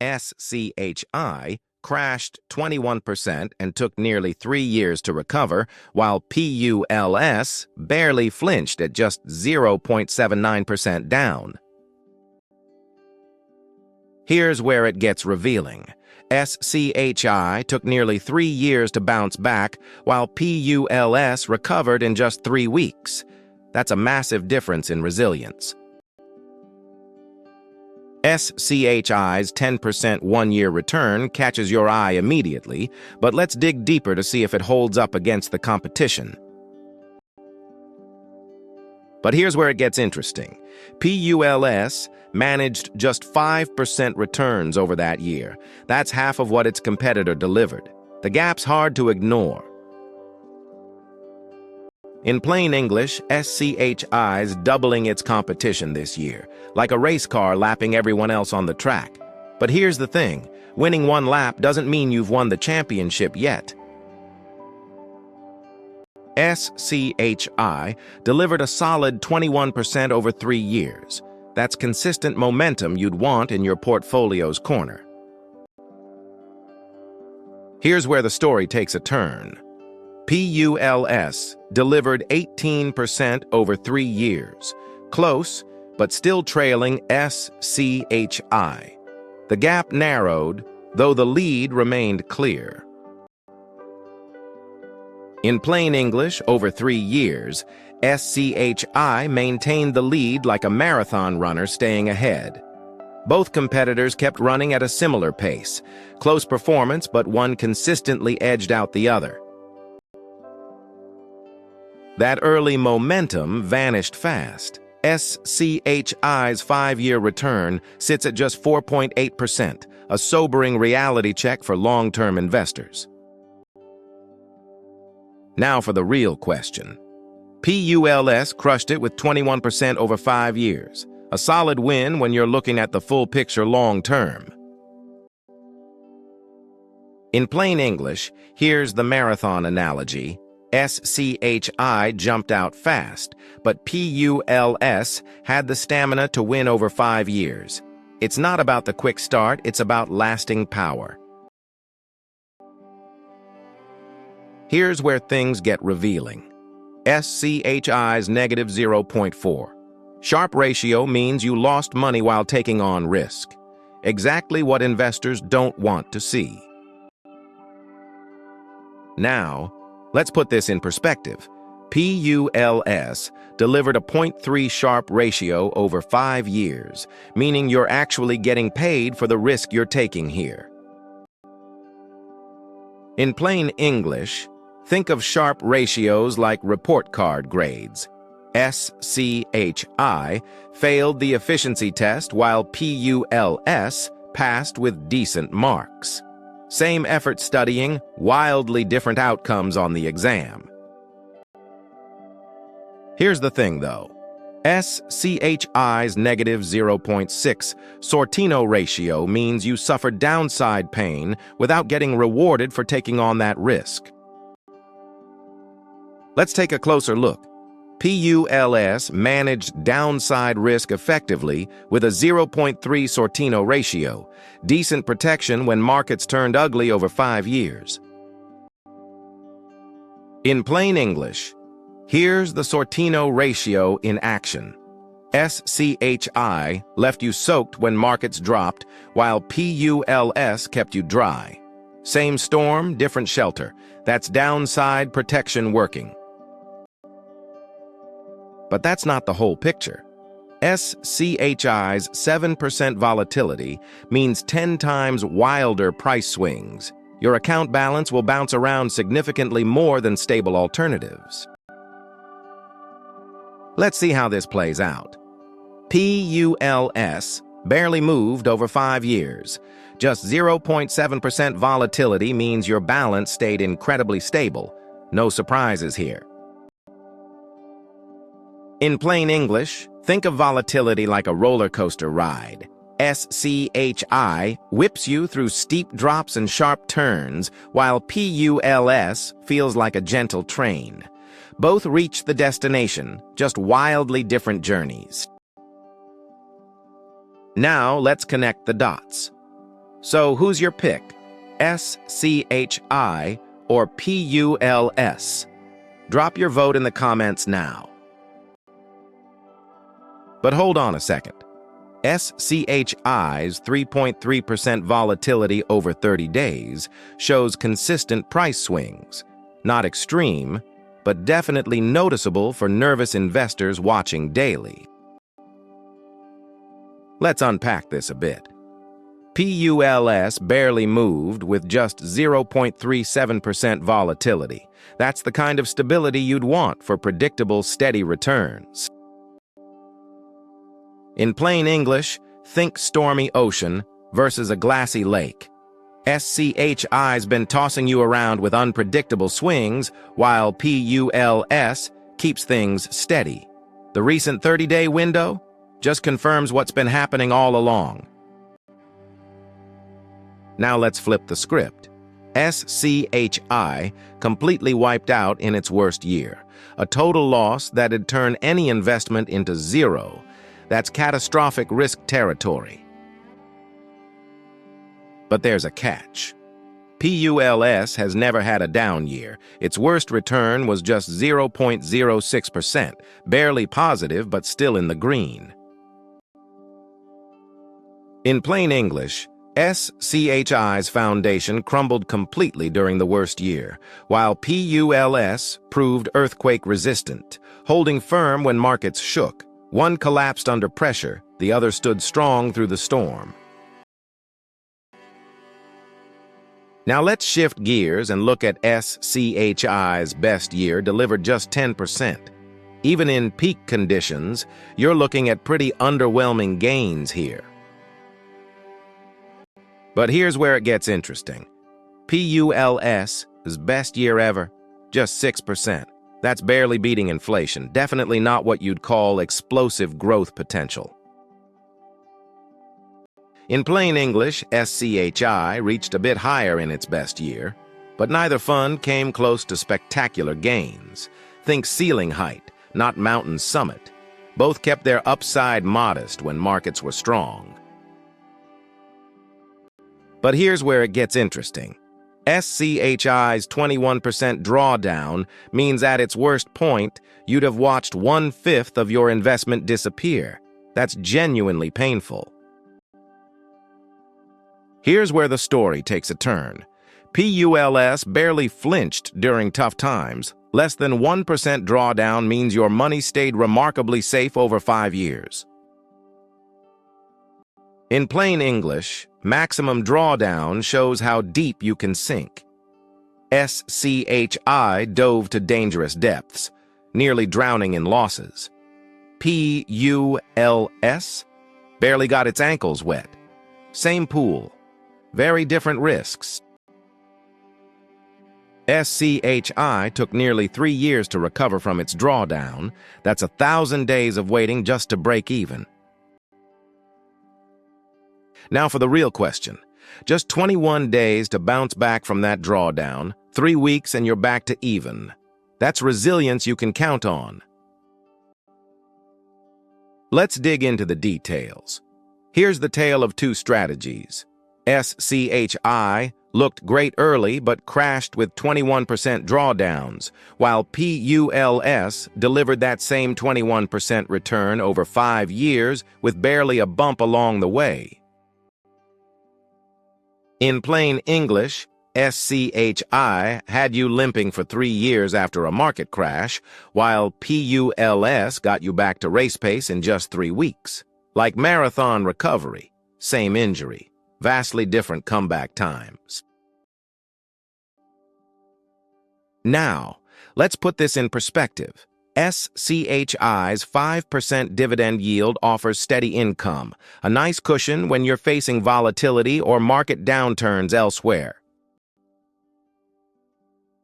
SCHI crashed 21% and took nearly 3 years to recover, while PULS barely flinched at just 0.79% down. Here's where it gets revealing. SCHI took nearly 3 years to bounce back, while PULS recovered in just 3 weeks. That's a massive difference in resilience. SCHI's 10% one-year return catches your eye immediately, but let's dig deeper to see if it holds up against the competition. But here's where it gets interesting. PULS managed just 5% returns over that year. That's half of what its competitor delivered. The gap's hard to ignore. In plain English, SCHI's doubling its competition this year, like a race car lapping everyone else on the track. But here's the thing, winning one lap doesn't mean you've won the championship yet. SCHI delivered a solid 21% over 3 years. That's consistent momentum you'd want in your portfolio's corner. Here's where the story takes a turn. PULS delivered 18% over 3 years. Close, but still trailing SCHI. The gap narrowed, though the lead remained clear. In plain English, over 3 years, SCHI maintained the lead like a marathon runner staying ahead. Both competitors kept running at a similar pace. Close performance, but one consistently edged out the other. That early momentum vanished fast. SCHI's 5-year return sits at just 4.8%, a sobering reality check for long-term investors. Now for the real question. PULS crushed it with 21% over 5 years. A solid win when you're looking at the full picture long-term. In plain English, here's the marathon analogy. SCHI jumped out fast, but PULS had the stamina to win over 5 years. It's not about the quick start, it's about lasting power. Here's where things get revealing. SCHI's negative 0.4. Sharpe ratio means you lost money while taking on risk. Exactly what investors don't want to see. Now, let's put this in perspective. PULS delivered a 0.3 Sharpe ratio over 5 years, meaning you're actually getting paid for the risk you're taking here. In plain English, think of Sharpe ratios like report card grades. SCHI failed the efficiency test while PULS passed with decent marks. Same effort studying, wildly different outcomes on the exam. Here's the thing, though. SCHI's negative 0.6 Sortino ratio means you suffered downside pain without getting rewarded for taking on that risk. Let's take a closer look. PULS managed downside risk effectively with a 0.3 Sortino ratio, decent protection when markets turned ugly over 5 years. In plain English, here's the Sortino ratio in action. SCHI left you soaked when markets dropped, while PULS kept you dry. Same storm, different shelter. That's downside protection working. But that's not the whole picture. SCHI's 7% volatility means 10 times wilder price swings. Your account balance will bounce around significantly more than stable alternatives. Let's see how this plays out. PULS barely moved over 5 years. Just 0.7% volatility means your balance stayed incredibly stable. No surprises here. In plain English, think of volatility like a roller coaster ride. SCHI whips you through steep drops and sharp turns, while PULS feels like a gentle train. Both reach the destination, just wildly different journeys. Now let's connect the dots. So who's your pick? SCHI or PULS? Drop your vote in the comments now. But hold on a second. SCHI's 3.3% volatility over 30 days shows consistent price swings. Not extreme, but definitely noticeable for nervous investors watching daily. Let's unpack this a bit. PULS barely moved with just 0.37% volatility. That's the kind of stability you'd want for predictable, steady returns. In plain English, think stormy ocean versus a glassy lake. SCHI's been tossing you around with unpredictable swings, while PULS keeps things steady. The recent 30-day window just confirms what's been happening all along. Now let's flip the script. SCHI completely wiped out in its worst year, a total loss that'd turn any investment into zero. That's catastrophic risk territory. But there's a catch. PULS has never had a down year. Its worst return was just 0.06%, barely positive but still in the green. In plain English, SCHI's foundation crumbled completely during the worst year, while PULS proved earthquake-resistant, holding firm when markets shook. One collapsed under pressure, the other stood strong through the storm. Now let's shift gears and look at SCHI's best year delivered just 10%. Even in peak conditions, you're looking at pretty underwhelming gains here. But here's where it gets interesting. PULS's best year ever, just 6%. That's barely beating inflation, definitely not what you'd call explosive growth potential. In plain English, SCHI reached a bit higher in its best year, but neither fund came close to spectacular gains. Think ceiling height, not mountain summit. Both kept their upside modest when markets were strong. But here's where it gets interesting. SCHI's 21% drawdown means at its worst point, you'd have watched 1/5 of your investment disappear. That's genuinely painful. Here's where the story takes a turn. PULS barely flinched during tough times. Less than 1% drawdown means your money stayed remarkably safe over 5 years. In plain English, maximum drawdown shows how deep you can sink. SCHI dove to dangerous depths, nearly drowning in losses. PULS barely got its ankles wet. Same pool, very different risks. SCHI took nearly 3 years to recover from its drawdown. That's 1,000 days of waiting just to break even. Now for the real question. Just 21 days to bounce back from that drawdown, 3 weeks and you're back to even. That's resilience you can count on. Let's dig into the details. Here's the tale of two strategies. SCHI looked great early but crashed with 21% drawdowns, while PULS delivered that same 21% return over 5 years with barely a bump along the way. In plain English, SCHI had you limping for 3 years after a market crash, while PULS got you back to race pace in just 3 weeks. Like marathon recovery, same injury, vastly different comeback times. Now, let's put this in perspective. SCHI's 5% dividend yield offers steady income, a nice cushion when you're facing volatility or market downturns elsewhere.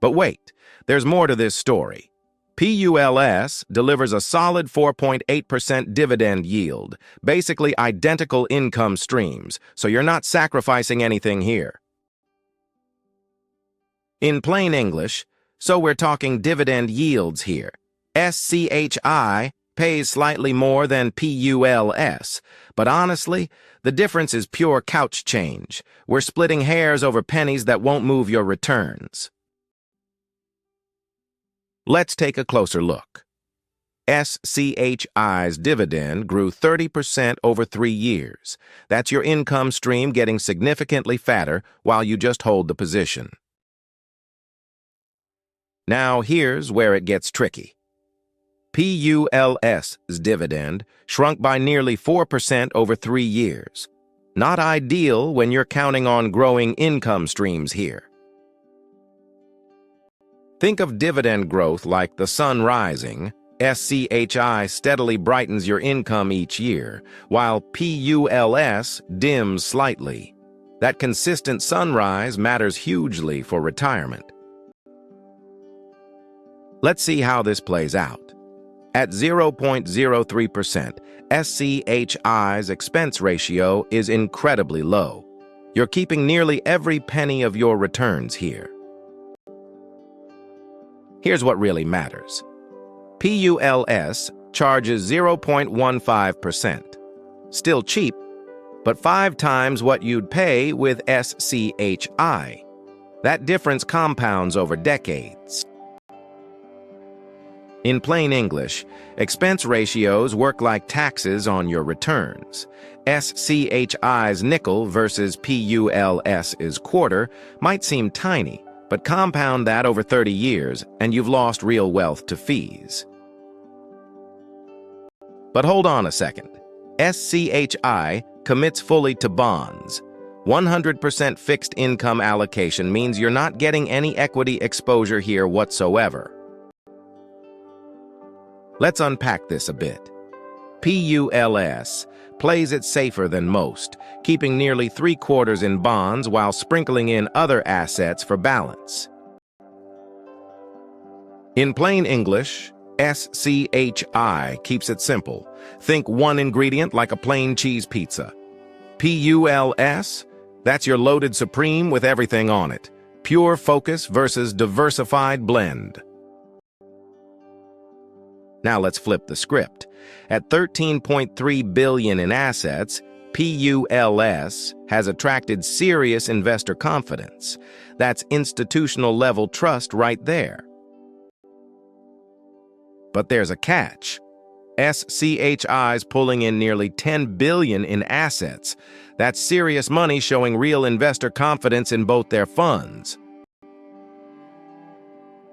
But wait, there's more to this story. PULS delivers a solid 4.8% dividend yield, basically identical income streams, so you're not sacrificing anything here. In plain English, so we're talking dividend yields here. SCHI pays slightly more than PULS, but honestly, the difference is pure couch change. We're splitting hairs over pennies that won't move your returns. Let's take a closer look. SCHI's dividend grew 30% over 3 years. That's your income stream getting significantly fatter while you just hold the position. Now here's where it gets tricky. PULS's dividend shrunk by nearly 4% over 3 years. Not ideal when you're counting on growing income streams here. Think of dividend growth like the sun rising. SCHI steadily brightens your income each year, while PULS dims slightly. That consistent sunrise matters hugely for retirement. Let's see how this plays out. At 0.03%, SCHI's expense ratio is incredibly low. You're keeping nearly every penny of your returns here. Here's what really matters. PULS charges 0.15%. Still cheap, but 5 times what you'd pay with SCHI. That difference compounds over decades. In plain English, expense ratios work like taxes on your returns. SCHI's nickel versus PULS's quarter might seem tiny, but compound that over 30 years, and you've lost real wealth to fees. But hold on a second. SCHI commits fully to bonds. 100% fixed income allocation means you're not getting any equity exposure here whatsoever. Let's unpack this a bit. PULS plays it safer than most, keeping nearly 3/4 in bonds while sprinkling in other assets for balance. In plain English, SCHI keeps it simple. Think one ingredient like a plain cheese pizza. PULS, that's your loaded supreme with everything on it. Pure focus versus diversified blend. Now let's flip the script. At $13.3 billion in assets, PULS has attracted serious investor confidence. That's institutional-level trust right there. But there's a catch. SCHI's pulling in nearly $10 billion in assets. That's serious money showing real investor confidence in both their funds.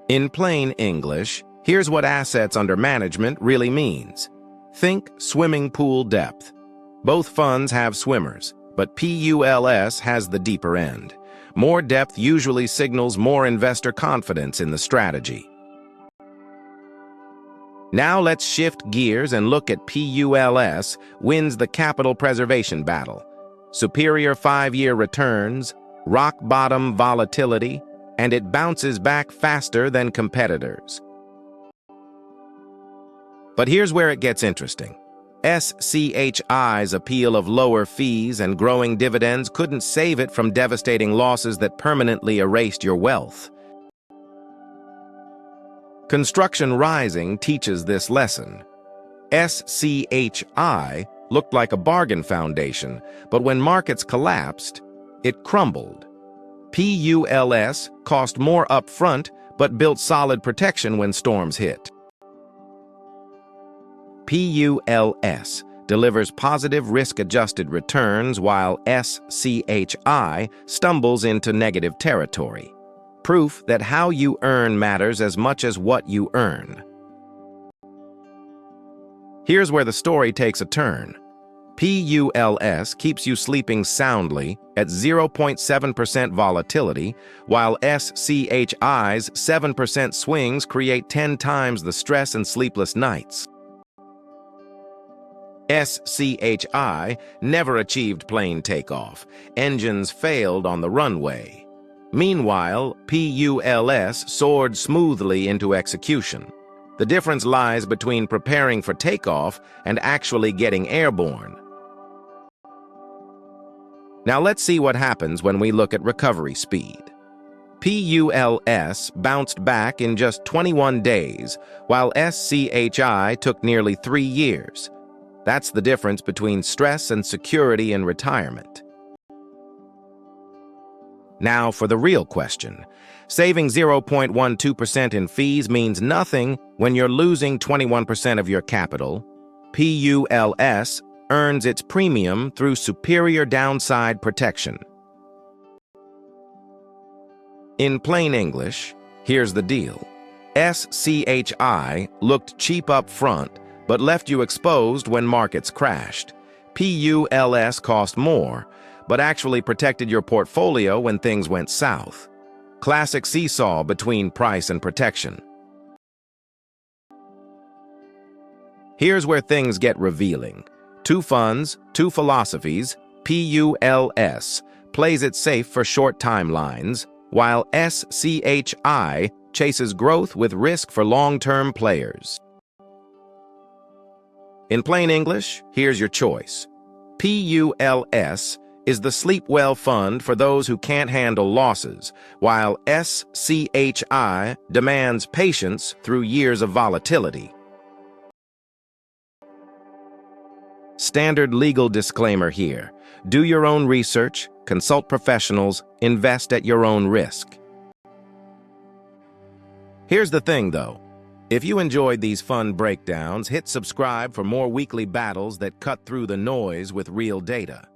In plain English, here's what assets under management really means. Think swimming pool depth. Both funds have swimmers, but PULS has the deeper end. More depth usually signals more investor confidence in the strategy. Now let's shift gears and look at PULS wins the capital preservation battle. Superior 5-year returns, rock-bottom volatility, and it bounces back faster than competitors. But here's where it gets interesting. SCHI's appeal of lower fees and growing dividends couldn't save it from devastating losses that permanently erased your wealth. Construction Rising teaches this lesson. SCHI looked like a bargain foundation, but when markets collapsed, it crumbled. PULS cost more upfront, but built solid protection when storms hit. PULS delivers positive risk-adjusted returns while SCHI stumbles into negative territory. Proof that how you earn matters as much as what you earn. Here's where the story takes a turn. PULS keeps you sleeping soundly at 0.7% volatility, while SCHI's 7% swings create 10 times the stress and sleepless nights. SCHI never achieved plane takeoff. Engines failed on the runway. Meanwhile, PULS soared smoothly into execution. The difference lies between preparing for takeoff and actually getting airborne. Now let's see what happens when we look at recovery speed. PULS bounced back in just 21 days, while SCHI took nearly 3 years. That's the difference between stress and security in retirement. Now for the real question. Saving 0.12% in fees means nothing when you're losing 21% of your capital. PULS earns its premium through superior downside protection. In plain English, here's the deal. SCHI looked cheap up front, but left you exposed when markets crashed. PULS cost more, but actually protected your portfolio when things went south. Classic seesaw between price and protection. Here's where things get revealing. 2 funds, 2 philosophies. PULS plays it safe for short timelines, while SCHI chases growth with risk for long-term players. In plain English, here's your choice. PULS is the sleep well fund for those who can't handle losses, while SCHI demands patience through years of volatility. Standard legal disclaimer here. Do your own research, consult professionals, invest at your own risk. Here's the thing, though. If you enjoyed these fun breakdowns, hit subscribe for more weekly battles that cut through the noise with real data.